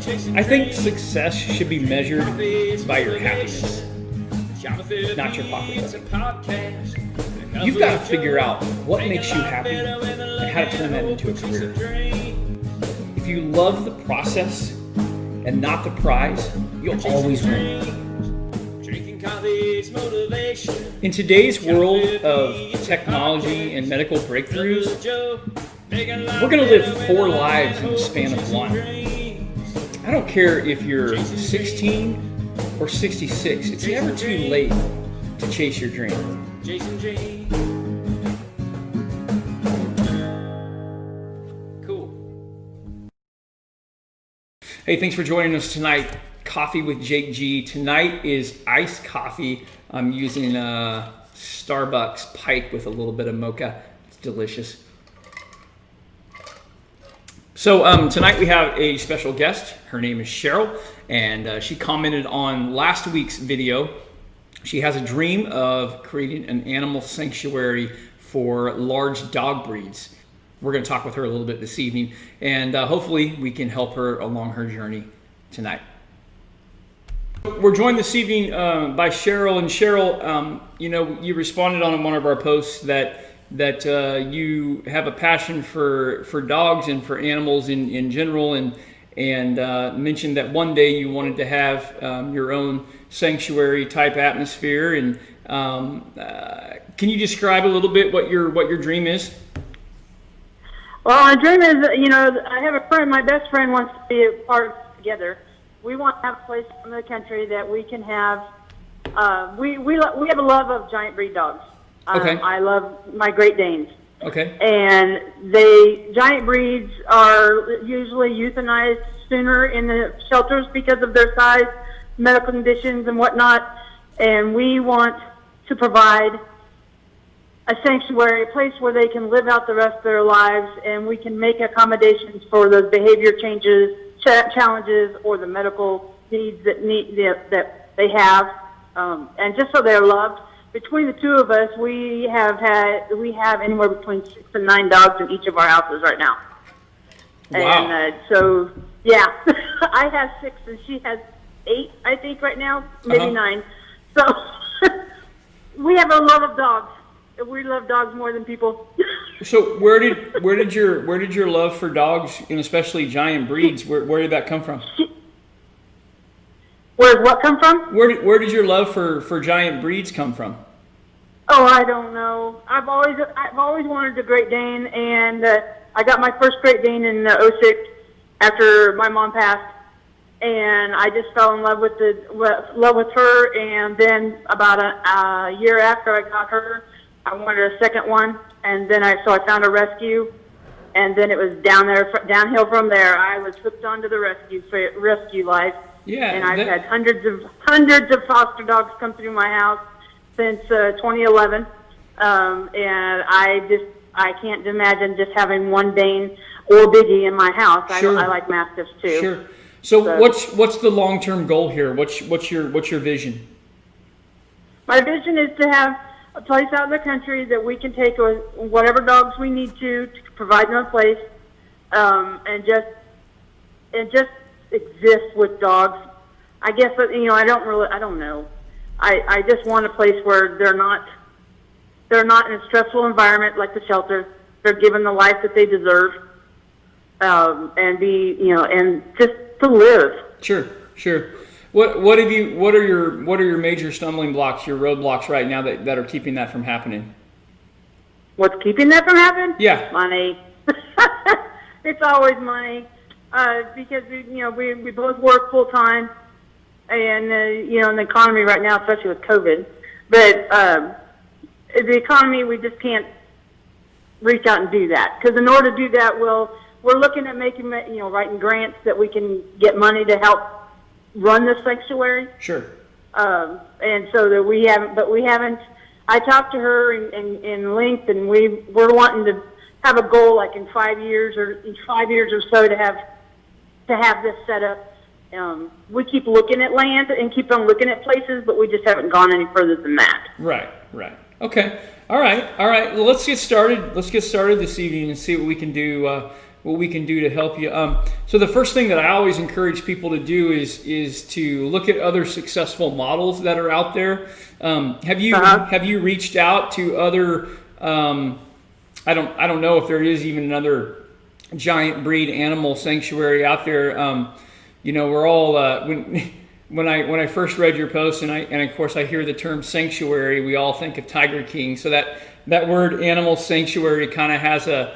I think success should be measured by your happiness, not your pocketbook. You've got to figure out what makes you happy and how to turn that into a career. If you love the process and not the prize, you'll always win. In today's world of technology and medical breakthroughs, we're going to live 4 lives in the span of 1. I don't care if you're 16 or 66. It's never too late to chase your dream. Cool. Hey, thanks for joining us tonight. Coffee with Jake G. Tonight is iced coffee. I'm using Starbucks Pike with a little bit of mocha. It's delicious. So tonight we have a special guest. Her name is Cheryl, and she commented on last week's video. She has a dream of creating an animal sanctuary for large dog breeds. We're going to talk with her a little bit this evening, and hopefully we can help her along her journey tonight. We're joined this evening by Cheryl, and Cheryl, you responded on one of our posts that you have a passion for dogs and for animals in general, and mentioned that one day you wanted to have your own sanctuary type atmosphere. And can you describe a little bit what your dream is? Well, my dream is, I have a friend. My best friend wants to be a part of it together. We want to have a place in the country that we can have. We have a love of giant breed dogs. Okay. I love my Great Danes. Okay. And giant breeds are usually euthanized sooner in the shelters because of their size, medical conditions, and whatnot. And we want to provide a sanctuary, a place where they can live out the rest of their lives, and we can make accommodations for those behavior changes, challenges, or the medical needs that they have, and just so they're loved. Between the two of us, we have anywhere between 6 and 9 dogs in each of our houses right now. Wow. And so, yeah, I have 6 and she has 8, I think, right now, maybe 9. So we have a love of dogs. We love dogs more than people. So where did your love for dogs, and especially giant breeds, where did that come from? Where did what come from? Where did your love for giant breeds come from? Oh, I don't know. I've always wanted a Great Dane, and I got my first Great Dane in '06 after my mom passed, and I just fell in love with her. And then about a year after I got her, I wanted a second one, and then I found a rescue, and then it was downhill from there. I was hooked onto the rescue life. Yeah, and I've had hundreds of foster dogs come through my house since 2011, and I can't imagine just having one Dane or Biggie in my house. Sure. I like Mastiffs too. Sure. So what's the long-term goal here? What's your vision? My vision is to have a place out in the country that we can take whatever dogs we need to provide them a place, and just exist with dogs. I guess I don't know. I just want a place where they're not in a stressful environment like the shelter. They're given the life that they deserve, and just to live. Sure. What are your major stumbling blocks, your roadblocks right now that are keeping that from happening? What's keeping that from happening? Yeah. Money. It's always money. Because we both work full time, and in the economy right now, especially with COVID. But the economy, we just can't reach out and do that. Because in order to do that, we're looking at writing grants that we can get money to help run the sanctuary. Sure. And so that we haven't. I talked to her in length, and we're wanting to have a goal, like in 5 years or so, to have this set up. We keep looking at land and keep on looking at places, but we just haven't gone any further than that. Right. Okay. All right. Well, let's get started. Let's get started this evening and see what we can do what we can do to help you. So the first thing that I always encourage people to do is to look at other successful models that are out there. Have you reached out to other? I don't know if there is even another giant breed animal sanctuary out there. We're all when I first read your post, and of course I hear the term sanctuary, we all think of Tiger King. So that word animal sanctuary kind of has a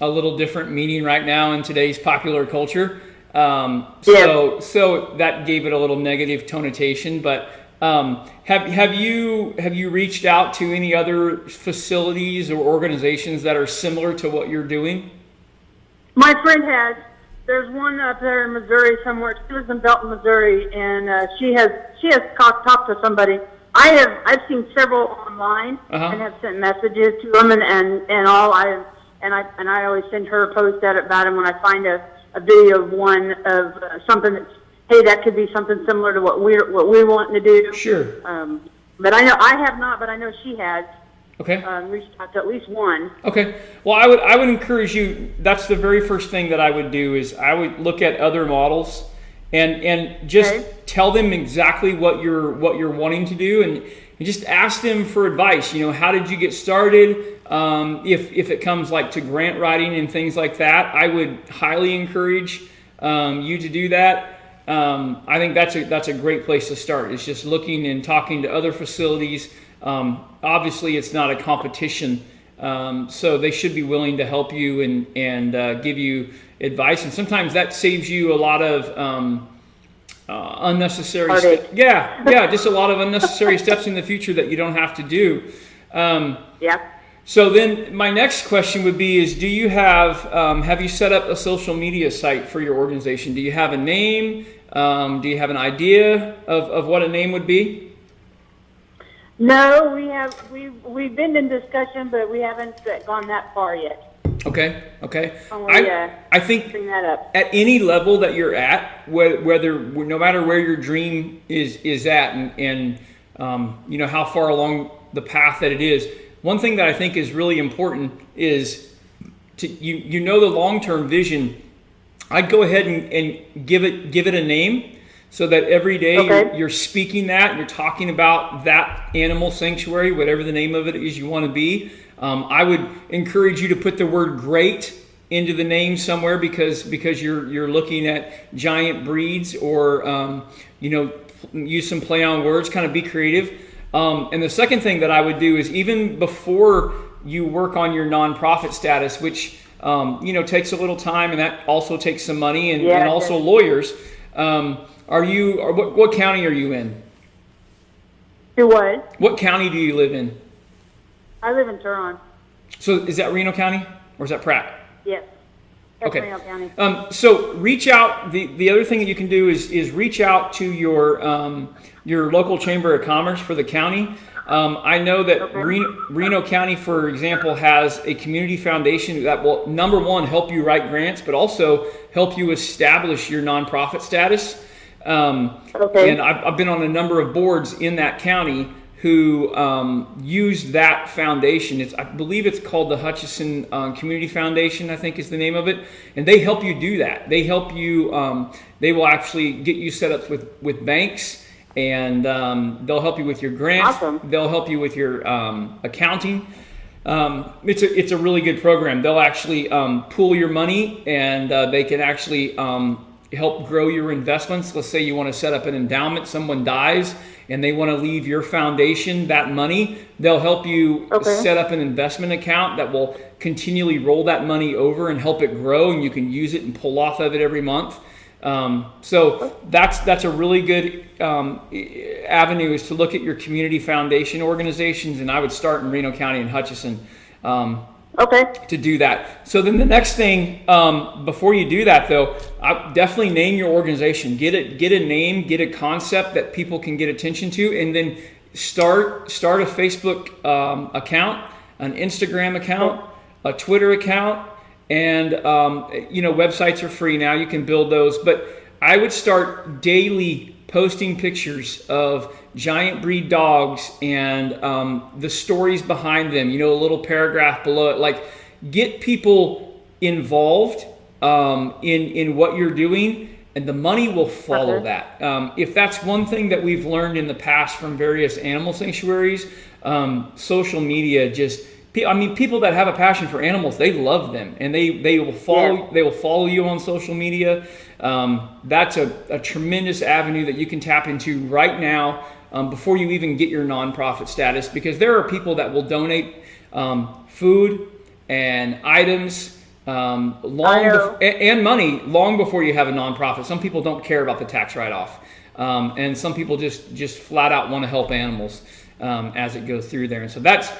little different meaning right now in today's popular culture. So that gave it a little negative connotation. But have you reached out to any other facilities or organizations that are similar to what you're doing? My friend has. There's one up there in Missouri somewhere. She lives in Belton, Missouri, and she has talked to somebody. I've seen several online and have sent messages to them and all. I always send her a post about them when I find a video of one of something that's, hey, that could be something similar to what we're wanting to do. Sure. But I have not, but I know she has. Okay. Reached out to at least one. Okay. Well, I would encourage you. That's the very first thing that I would do is I would look at other models and just tell them exactly what you're wanting to do and just ask them for advice. How did you get started? If it comes like to grant writing and things like that, I would highly encourage you to do that. I think that's a great place to start. It's just looking and talking to other facilities. Obviously, it's not a competition, so they should be willing to help you and give you advice. And sometimes that saves you a lot of unnecessary just a lot of unnecessary steps in the future that you don't have to do. So then my next question would be is, do you have you set up a social media site for your organization? Do you have a name? Do you have an idea of what a name would be? No, we've been in discussion, but we haven't gone that far yet. Okay. I think bring that up. At any level that you're at, whether no matter where your dream is at, and how far along the path that it is, one thing that I think is really important is to the long-term vision. I'd go ahead and give it a name. So that every day you're speaking that, you're talking about that animal sanctuary, whatever the name of it is you want to be. I would encourage you to put the word "great" into the name somewhere because you're looking at giant breeds, or use some play on words, kind of be creative. And the second thing that I would do is, even before you work on your nonprofit status, which takes a little time, and that also takes some money and also lawyers. What county are you in? Do what? What county do you live in? I live in Turon. So is that Reno County or is that Pratt? Yes. That's okay. Reno County. So reach out. The other thing that you can do is reach out to your local chamber of commerce for the county. I know that Reno County, for example, has a community foundation that will, number one, help you write grants, but also help you establish your nonprofit status. And I've been on a number of boards in that county who use that foundation. I believe it's called the Hutchinson Community Foundation, I think is the name of it. And they help you do that. They help you, they will actually get you set up with banks, and they'll help you with your grants. Awesome. They'll help you with your accounting. It's a really good program. They'll actually pool your money, and they can actually help grow your investments. Let's say you want to set up an endowment, someone dies and they want to leave your foundation that money. They'll help you set up an investment account that will continually roll that money over and help it grow, and you can use it and pull off of it every month. So that's a really good avenue, is to look at your community foundation organizations, and I would start in Reno County and Hutchinson to do that. So then the next thing, before you do that though, I definitely name your organization. Get a name, get a concept that people can get attention to, and then start a Facebook account, an Instagram account, a Twitter account, and websites are free now. You can build those, but I would start daily posting pictures of giant breed dogs and the stories behind them, a little paragraph below it. Like, get people involved in what you're doing, and the money will follow that. If that's one thing that we've learned in the past from various animal sanctuaries, social media just, I mean, people that have a passion for animals, they love them, and they will follow. They will follow you on social media. That's a tremendous avenue that you can tap into right now, before you even get your nonprofit status, because there are people that will donate food and items and money long before you have a nonprofit. Some people don't care about the tax write-off, and some people just flat out want to help animals as it goes through there. And so that's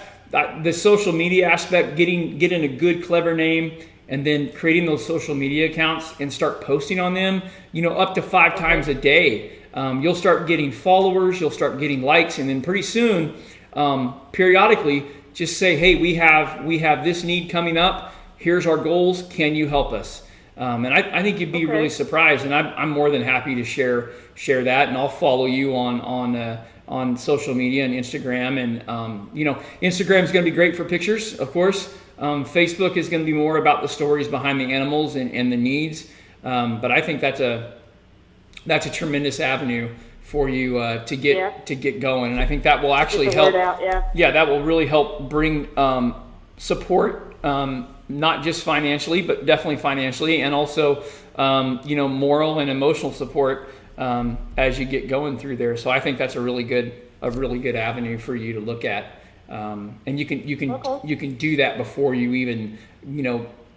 the social media aspect, getting a good, clever name, and then creating those social media accounts and start posting on them, up to 5 times a day. You'll start getting followers, you'll start getting likes, and then pretty soon, periodically, just say, hey, we have this need coming up. Here's our goals. Can you help us? And I think you'd be really surprised, and I'm more than happy to share that, and I'll follow you on social media and Instagram, and Instagram is going to be great for pictures, of course. Facebook is going to be more about the stories behind the animals and the needs. But I think that's a tremendous avenue for you to get going, and I think that will actually help. That will really help bring support, not just financially, but definitely financially, and also moral and emotional support as you get going through there. So I think that's a really good avenue for you to look at, and you can do that before you even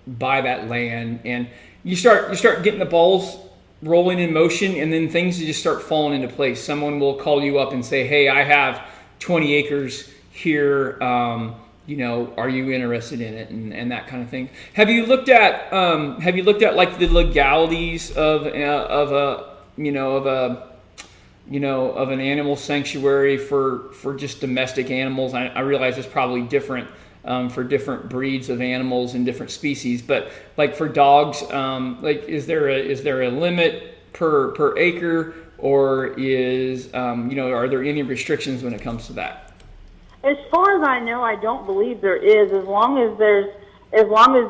buy that land, and you start getting the balls rolling in motion, and then things just start falling into place. Someone will call you up and say, hey, I have 20 acres here, are you interested in it, and that kind of thing. Have you looked at like the legalities of an animal sanctuary for just domestic animals? I realize it's probably different for different breeds of animals and different species, but like for dogs, is there a limit per acre, or are there any restrictions when it comes to that? As far as I know, I don't believe there is. As long as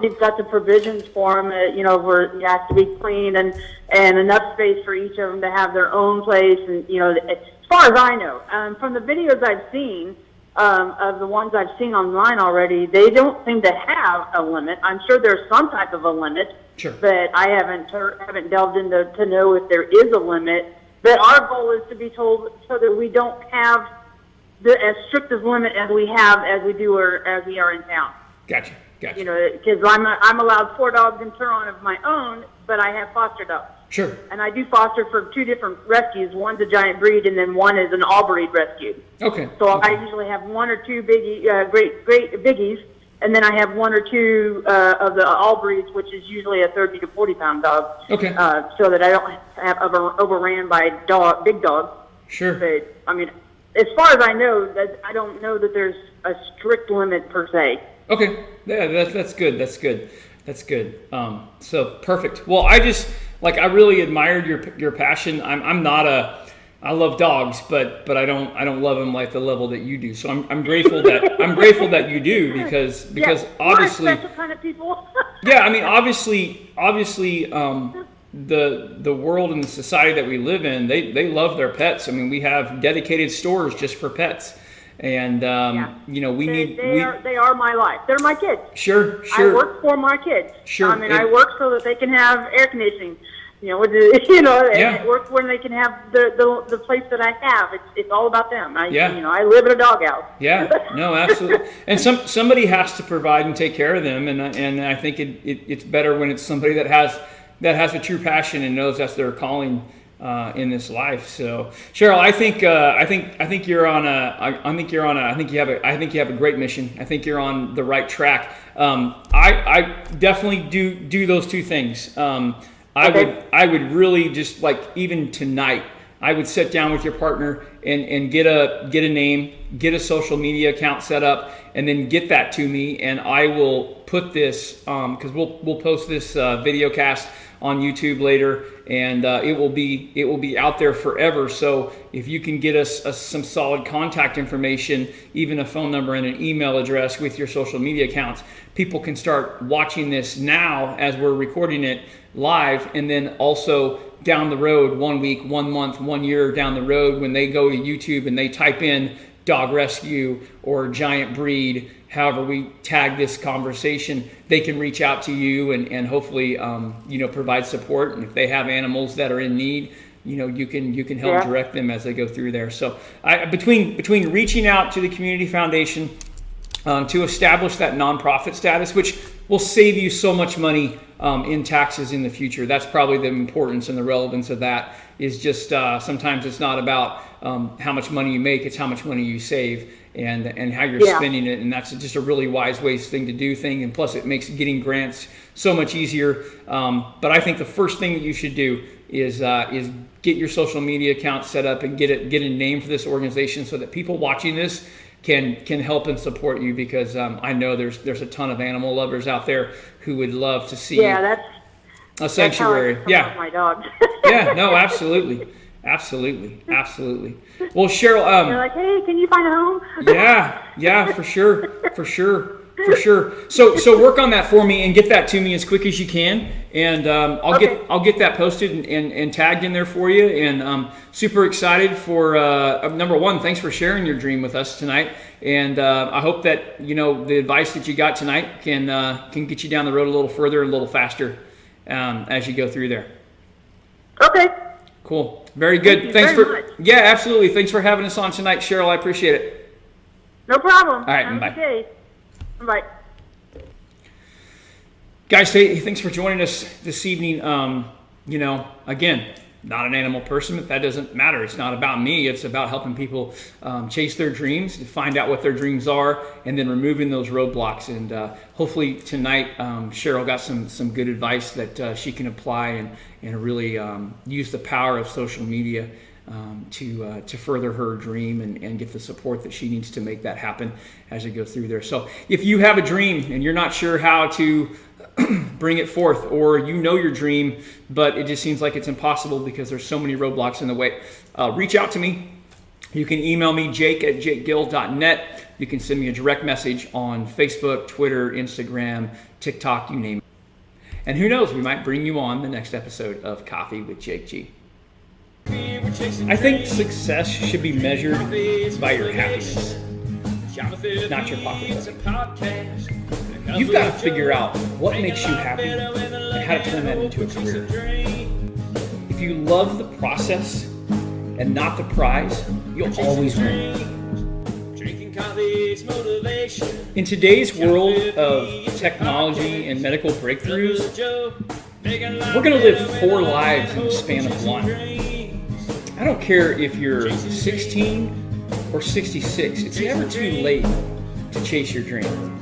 you've got the provisions for them, where it has to be clean and enough space for each of them to have their own place, and as far as I know, from the videos I've seen, of the ones I've seen online already, they don't seem to have a limit. I'm sure there's some type of a limit, sure, but I haven't delved into to know if there is a limit. But our goal is to be told so that we don't have as strict a limit as we are in town. Gotcha. Because I'm allowed 4 dogs in Turon of my own, but I have foster dogs. Sure. And I do foster for 2 different rescues. One's a giant breed, and then one is an all breed rescue. Okay. So I usually have 1 or 2 great biggies, and then I have 1 or 2 of the all breeds, which is usually a 30 to 40 pound dog. Okay. So that I don't have overran by big dogs. Sure. But I mean, as far as I know, that I don't know that there's a strict limit per se. Okay, yeah, that's good. So perfect. Well, I really admired your passion. I love dogs, but I don't love them like the level that you do. So I'm grateful that you do, because obviously we're a special kind of people. Yeah, I mean obviously the world and the society that we live in, they love their pets. I mean, we have dedicated stores just for pets. And, they are my life. They're my kids. Sure. I work for my kids. Sure. I mean, I work so that they can have air conditioning, and work when they can have the place that I have. It's all about them. I live in a doghouse. Yeah, no, absolutely. And somebody has to provide and take care of them. And I think it's better when it's somebody that has a true passion and knows that's their calling in this life. So Cheryl, I think you have a great mission. I think you're on the right track. I definitely do those 2 things. I would really just, like, even tonight, I would sit down with your partner and get a name, get a social media account set up, and then get that to me, and I will put this because we'll post this video cast on YouTube later, and it will be out there forever. So if you can get us some solid contact information, even a phone number and an email address with your social media accounts, people can start watching this now as we're recording it live, and then also down the road, 1 week, 1 month, 1 year down the road, when they go to YouTube and they type in dog rescue or giant breed, however we tag this conversation, they can reach out to you and hopefully provide support. And if they have animals that are in need, you can help direct them as they go through there. So between reaching out to the community foundation to establish that nonprofit status, which will save you so much money in taxes in the future. That's probably the importance and the relevance of that, is just sometimes it's not about how much money you make, it's how much money you save and how you're spending it. And that's just a really wise thing to do. And plus it makes getting grants so much easier. But I think the first thing that you should do is get your social media account set up and get a name for this organization so that people watching this can help and support you, because I know there's a ton of animal lovers out there who would love to see a sanctuary. That's how I my dogs. Yeah, no, absolutely. Well, Cheryl, they're like, hey, can you find a home? yeah, for sure. So work on that for me and get that to me as quick as you can, and I'll get that posted and tagged in there for you. And super excited for number one. Thanks for sharing your dream with us tonight, and I hope that the advice that you got tonight can get you down the road a little further, a little faster as you go through there. Okay. Cool. Very good. Thanks very much. Yeah, absolutely. Thanks for having us on tonight, Cheryl. I appreciate it. No problem. All right, Have a bye. good day. Bye. Guys, thanks for joining us this evening. Again, not an animal person, but that doesn't matter. It's not about me. It's about helping people chase their dreams, to find out what their dreams are, and then removing those roadblocks. And hopefully tonight, Cheryl got some good advice that she can apply and really use the power of social media to further her dream and get the support that she needs to make that happen as it goes through there. So if you have a dream and you're not sure how to bring it forth, or your dream, but it just seems like it's impossible because there's so many roadblocks in the way, reach out to me. You can email me, jake@jakegill.net. You can send me a direct message on Facebook, Twitter, Instagram, TikTok, you name it. And who knows, we might bring you on the next episode of Coffee with Jake G. I think success should be measured by your happiness, not your pocketbook. You've got to figure out what makes you happy and how to turn that into a career. If you love the process and not the prize, you'll always win. In today's world of technology and medical breakthroughs, we're going to live 4 lives in the span of 1. I don't care if you're 16 or 66. It's never too late to chase your dream.